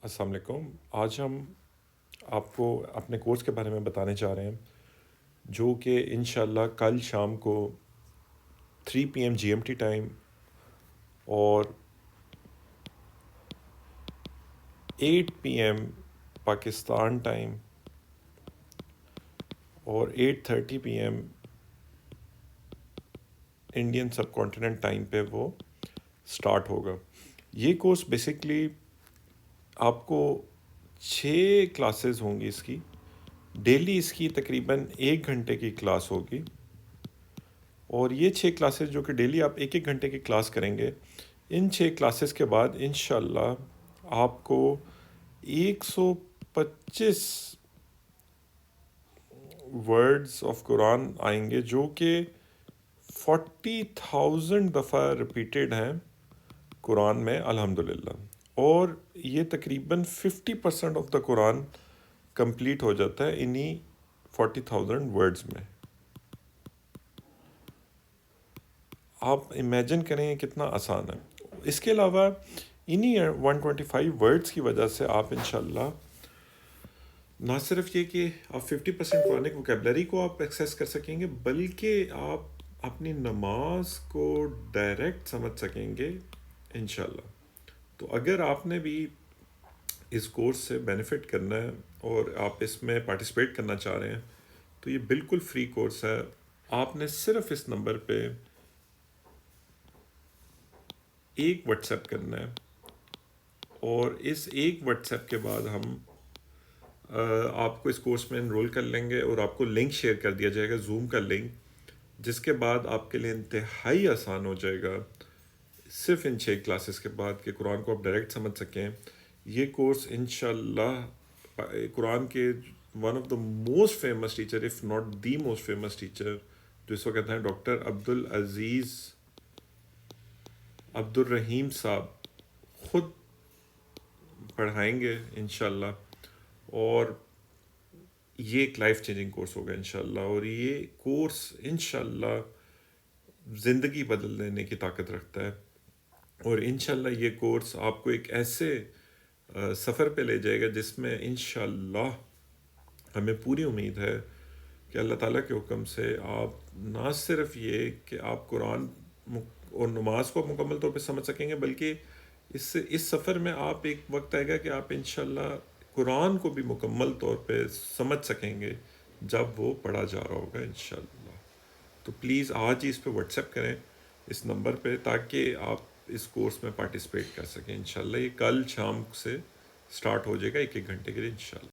السلام علیکم۔ آج ہم آپ کو اپنے کورس کے بارے میں بتانے جا رہے ہیں، جو کہ انشاءاللہ کل شام کو 3 PM GMT ٹائم اور 8 PM پاکستان ٹائم اور 8:30 PM انڈین سب کانٹیننٹ ٹائم پہ وہ سٹارٹ ہوگا۔ یہ کورس بیسکلی آپ کو 6 کلاسز ہوں گی اس کی، ڈیلی اس کی تقریباً 1 گھنٹے کی کلاس ہوگی، اور یہ 6 کلاسز جو کہ ڈیلی آپ 1 گھنٹے کی کلاس کریں گے، ان 6 کلاسز کے بعد انشاءاللہ آپ کو 125 ورڈز آف قرآن آئیں گے، جو کہ 40,000 دفعہ ریپیٹیڈ ہیں قرآن میں الحمدللہ، اور یہ تقریباً 50% آف دا قرآن کمپلیٹ ہو جاتا ہے انہی 40,000 ورڈز میں۔ آپ امیجن کریں یہ کتنا آسان ہے۔ اس کے علاوہ انہی 125 ورڈز کی وجہ سے آپ انشاءاللہ نہ صرف یہ کہ آپ 50% قرآنک وکیبلری کو آپ ایکسیس کر سکیں گے، بلکہ آپ اپنی نماز کو ڈائریکٹ سمجھ سکیں گے انشاءاللہ۔ تو اگر آپ نے بھی اس کورس سے بینیفٹ کرنا ہے اور آپ اس میں پارٹیسپیٹ کرنا چاہ رہے ہیں، تو یہ بالکل فری کورس ہے۔ آپ نے صرف اس نمبر پہ ایک واٹس ایپ کرنا ہے، اور اس ایک واٹس ایپ کے بعد ہم آپ کو اس کورس میں انرول کر لیں گے، اور آپ کو لنک شیئر کر دیا جائے گا، زوم کا لنک، جس کے بعد آپ کے لیے انتہائی آسان ہو جائے گا صرف ان 6 کلاسز کے بعد کہ قرآن کو آپ ڈائریکٹ سمجھ سکیں۔ یہ کورس انشاءاللہ قرآن کے one of the most famous teacher, if not the most famous teacher, جو اس وقت ہیں ڈاکٹر عبدالعزیز عبدالرحیم صاحب، خود پڑھائیں گے انشاءاللہ، اور یہ ایک لائف چینجنگ کورس ہوگا انشاءاللہ، اور یہ کورس انشاءاللہ زندگی بدل دینے کی طاقت رکھتا ہے، اور انشاءاللہ یہ کورس آپ کو ایک ایسے سفر پہ لے جائے گا جس میں انشاءاللہ ہمیں پوری امید ہے کہ اللہ تعالیٰ کے حکم سے آپ نہ صرف یہ کہ آپ قرآن اور نماز کو مکمل طور پہ سمجھ سکیں گے، بلکہ اس سفر میں آپ ایک وقت آئے گا کہ آپ انشاءاللہ قرآن کو بھی مکمل طور پہ سمجھ سکیں گے جب وہ پڑھا جا رہا ہوگا انشاءاللہ۔ تو پلیز آج ہی اس پہ واٹس ایپ کریں اس نمبر پہ، تاکہ آپ اس کورس میں پارٹیسپیٹ کر سکیں انشاءاللہ۔ یہ کل شام سے سٹارٹ ہو جائے گا 1 گھنٹے کے لیے انشاءاللہ۔